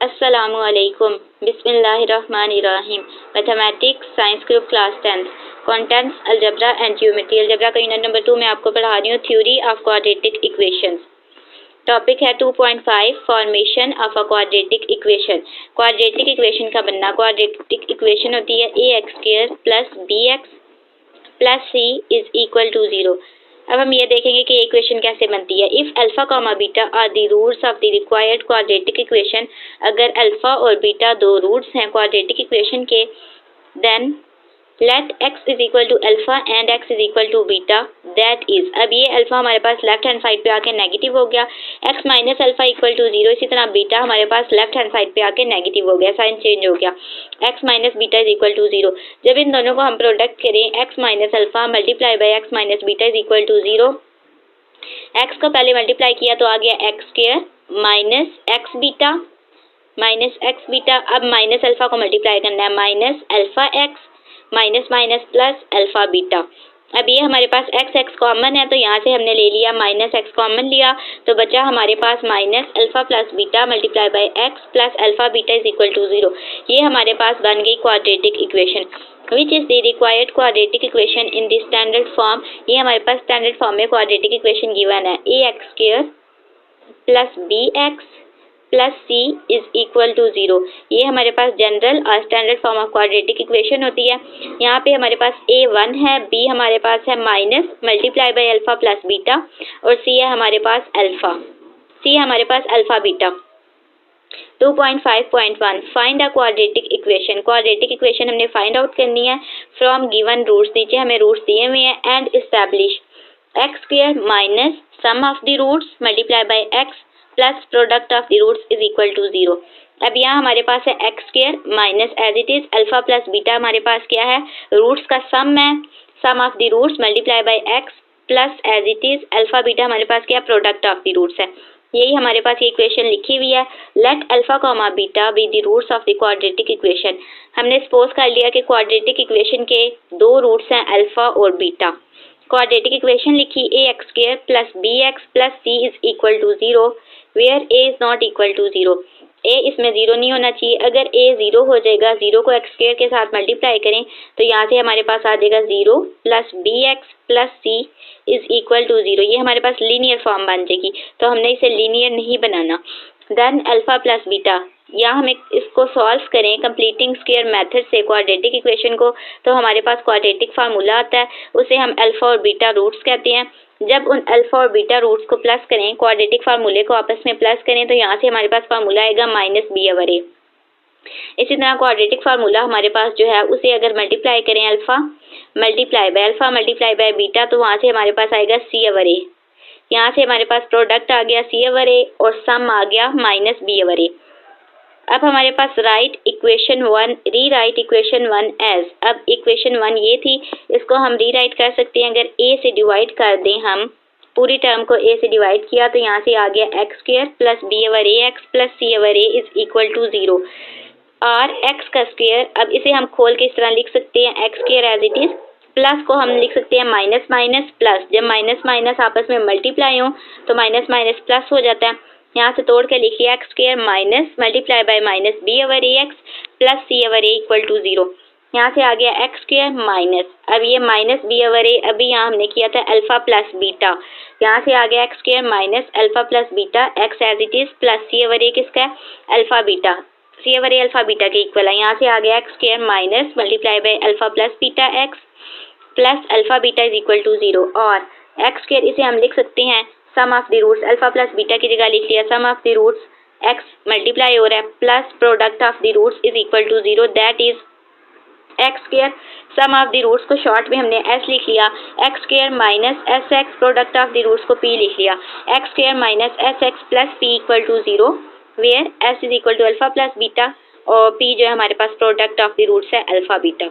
अस्सलामुअलैकुम बिस्मिल्लाहिर्रहमानिर्रहीम। Mathematics science group class 10th contents algebra and geometry. Algebra का unit number 2 में आपको पढ़ा रही हूँ theory of quadratic equations. Topic है 2.5 formation of a quadratic equation. Quadratic equation का बनना। क्वाड्रेटिक इक्वेशन होती है ax² plus bx plus c is equal to 0। अब हम ये देखेंगे कि इक्वेशन कैसे बनती है। If alpha comma beta are the roots of the required quadratic equation, अगर अल्फा और बीटा दो रूट्स हैं क्वाड्रेटिक इक्वेशन के, then let x is equal to alpha and x is equal to beta, that is. अब ये alpha हमारे पास left hand side पे आके नेगेटिव हो गया, x minus alpha equal to 0। इसी तरह बीटा हमारे पास लेफ्ट हैंड साइड पे आके नेगेटिव हो गया, साइन चेंज हो गया, x minus beta is equal to 0। जब इन दोनों को हम प्रोडक्ट करें, x minus alpha multiply by x minus beta is equal to 0। x को पहले मल्टीप्लाई किया तो आ गया x² minus x beta minus x beta. अब माइनस अल्फा को मल्टीप्लाई करना है, minus alpha x minus minus plus alpha beta. अब ये हमारे पास x कॉमन है तो यहाँ से हमने ले लिया माइनस x कॉमन लिया तो बचा हमारे पास minus alpha plus beta multiply by x plus alpha beta is equal to 0। ये हमारे पास बन गई quadratic equation which is the required quadratic equation in the standard form. ये हमारे पास स्टैंडर्ड फॉर्म में क्वाड्रेटिक इक्वेशन गिवन है ax² plus bx plus c is equal to 0। ये हमारे पास जनरल और standard form of quadratic equation होती है। यहाँ पे हमारे पास a 1 है, b हमारे पास है minus multiply by alpha plus beta और c है हमारे पास अल्फा, c हमारे पास alpha beta. 2.5.1 find a quadratic equation. Quadratic equation हमने फाइंड आउट करनी है फ्रॉम गिवन रूट्स। नीचे हमें रूट्स दिए हुए हैं and establish x² minus sum of the roots multiply by x plus product of the roots is equal to 0। अब यहाँ हमारे पास है x² minus as it is alpha plus beta हमारे पास क्या है, रूट्स का सम है, sum of the roots multiply by x plus as it is alpha beta हमारे पास क्या, प्रोडक्ट ऑफ द रूट्स है। यही हमारे पास ये इक्वेशन लिखी हुई है। Let alpha comma beta be the roots of the quadratic equation. हमने सपोज कर लिया कि क्वाड्रेटिक इक्वेशन के दो रूट्स हैं अल्फा और बीटा। क्वाड्रेटिक इक्वेशन लिखी ax² plus bx plus c is equal to 0 where a is not equal to 0। a इसमें 0 नहीं होना चाहिए। अगर a 0 हो जाएगा, 0 को x² के साथ मल्टीप्लाई करें तो यहाँ से हमारे पास आ जाएगा 0 plus bx plus c is equal to 0। ये हमारे पास लीनियर फॉर्म बन जाएगी तो हमने इसे लीनियर नहीं बनाना। देन अल्फा प्लस बीटा, या हम इसको सॉल्व करें कंप्लीटिंग स्क्वायर मेथड से क्वाड्रेटिक इक्वेशन को तो हमारे पास क्वाड्रेटिक फार्मूला आता है, उसे हम अल्फा और बीटा रूट्स कहते हैं। जब उन अल्फा और बीटा रूट्स को प्लस करें, क्वाड्रेटिक फार्मूले को आपस में प्लस करें तो यहाँ से हमारे पास फार्मूला आएगा माइनस b/a। इसी तरह क्वाड्रेटिक फार्मूला हमारे पास जो है उसे अगर मल्टीप्लाई करें अल्फा मल्टीप्लाई बाय बीटा तो वहाँ से हमारे पास आएगा c/a। यहाँ से हमारे पास प्रोडक्ट आ गया c/a और सम आ गया माइनस b/a। अब हमारे पास रीराइट इक्वेशन 1 एज। अब इक्वेशन 1 ये थी, इसको हम रीराइट कर सकते हैं। अगर a से डिवाइड कर दें, हम पूरी टर्म को a से डिवाइड किया तो यहाँ से आ गया x² plus b/ax plus c/a is equal to 0 और x का स्क्वायर। अब इसे हम खोल के इस तरह लिख सकते हैं x² as it is, plus को हम लिख सकते हैं माइनस माइनस प्लस। जब माइनस माइनस आपस में मल्टीप्लाई हो तो माइनस माइनस प्लस हो जाता है। यहाँ से तोड़ के लिखिए x² minus multiply by minus b/ax plus c/a equal to 0। यहाँ से आ गया x² माइनस, अब ये माइनस b/a अभी यहाँ हमने किया था अल्फा प्लस बीटा। यहाँ से आ गया x² minus alpha plus beta x as it is plus c/a किसका है, alpha beta. c/a alpha beta के इक्वल है। यहाँ से आ गया x² minus multiply by alpha plus beta x plus alpha beta is equal to 0 और x² इसे हम लिख सकते हैं sum of the roots. Alpha plus beta की जगह लिख लिया sum of the roots, x multiply हो रहा है plus product of the roots is equal to 0, that is x²। Sum of the roots को शॉर्ट में हमने s लिख लिया, x² minus sx product of the roots को p लिख लिया, x² minus sx plus p equal to 0 where s is equal to alpha plus beta और p जो है हमारे पास प्रोडक्ट ऑफ द रूट्स है अल्फा बीटा।